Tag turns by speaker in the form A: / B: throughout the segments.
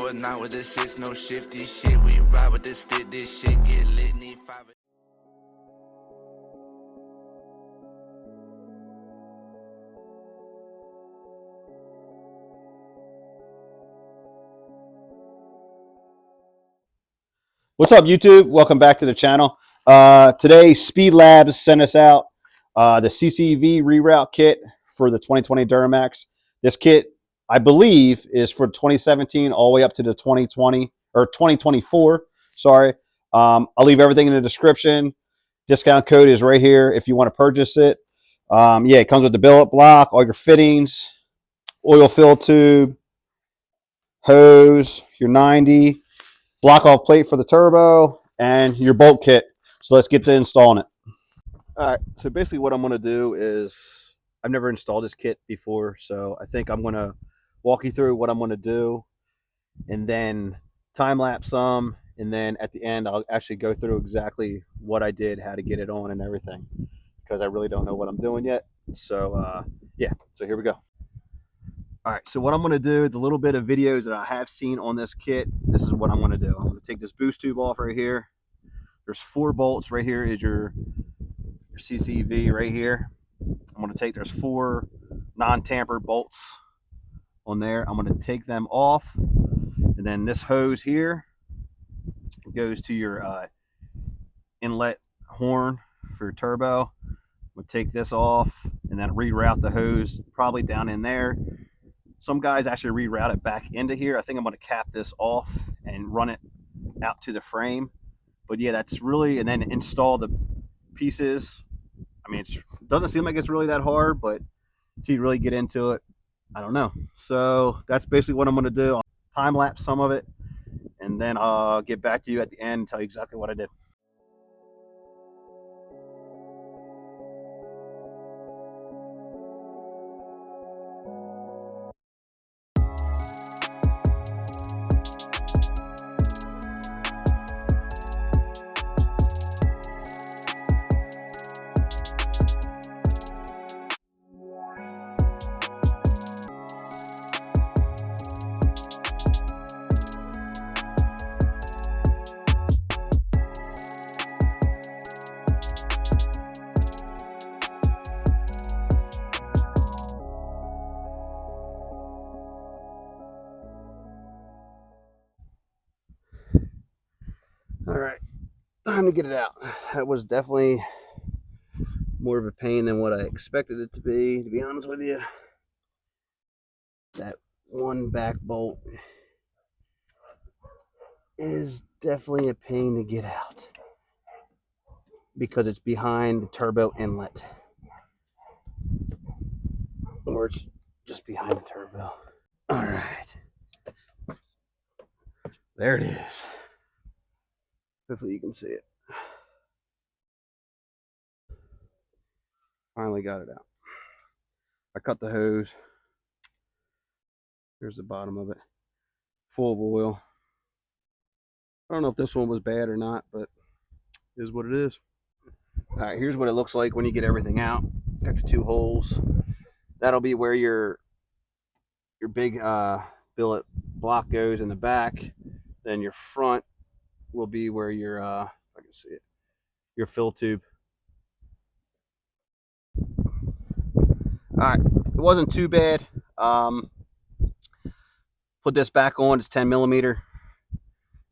A: or not with this shit's no shifty shit. We ride with this stick, this shit get lit. Need 5.
B: What's up, YouTube? Welcome back to the channel. Today, Speed Labs sent us out the Ccv Reroute Kit for the 2020 Duramax. This kit, I believe, is for 2017 all the way up to the 2020 or 2024. Sorry. I'll leave everything in the description. Discount code is right here if you want to purchase it. Yeah, it comes with the billet block, all your fittings, oil fill tube, hose, your 90. Block off plate for the turbo, and your bolt kit. So let's get to installing it. All right, so basically what I'm going to do is, I've never installed this kit before, so I think I'm going to walk you through what I'm going to do, and then time-lapse some, and then at the end I'll actually go through exactly what I did, how to get it on and everything, because I really don't know what I'm doing yet. So yeah, so here we go. All right, so what I'm going to do, the little bit of videos that I have seen on this kit, this is what I'm going to do. I'm going to take this boost tube off right here. There's 4 bolts. Right here is your CCV right here. I'm going to take, there's 4 non-tampered bolts on there. I'm going to take them off. And then this hose here goes to your inlet horn for your turbo. I'm going to take this off and then reroute the hose probably down in there. Some guys actually reroute it back into here. I think I'm going to cap this off and run it out to the frame. But yeah, that's really, and then install the pieces. I mean, it doesn't seem like it's really that hard, but until you really get into it, I don't know. So that's basically what I'm going to do. I'll time lapse some of it, and then I'll get back to you at the end and tell you exactly what I did. All right, time to get it out. That was definitely more of a pain than what I expected it to be honest with you. That one back bolt is definitely a pain to get out because it's behind the turbo inlet, or it's just behind the turbo. All right, there it is. Hopefully you can see it. Finally got it out. I cut the hose. Here's the bottom of it, full of oil. I don't know if this one was bad or not, but it is what it is. All right, here's what it looks like when you get everything out. Got your 2 holes. That'll be where your big billet block goes in the back. Then your front will be where your if I can see it, your fill tube. All right, it wasn't too bad. Put this back on. It's 10mm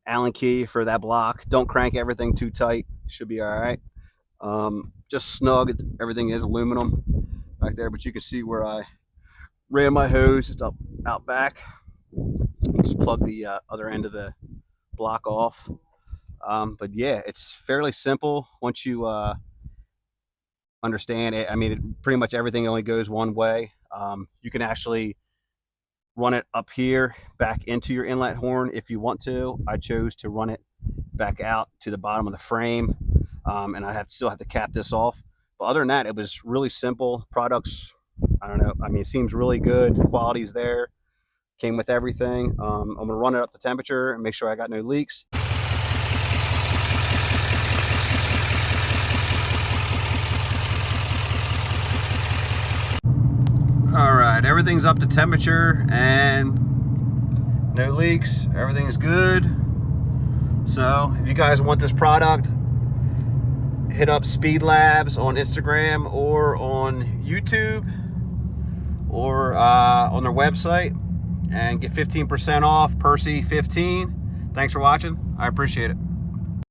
B: Allen key for that block. Don't crank everything too tight. Should be all right. Just snug. Everything is aluminum back there, but you can see where I ran my hose. It's up out back. You just plug the other end of the block off. But yeah, it's fairly simple once you understand it. I mean, pretty much everything only goes one way. You can actually run it up here back into your inlet horn if you want to. I chose to run it back out to the bottom of the frame, and I still have to cap this off. But other than that, it was really simple. Products, I don't know, I mean, it seems really good. The quality's there. Came with everything. I'm gonna run it up to temperature and make sure I got no leaks. All right, everything's up to temperature, and no leaks, everything's good. So if you guys want this product, hit up Speed Labs on Instagram or on YouTube or on their website and get 15% off, Percy 15. Thanks for watching. I appreciate it.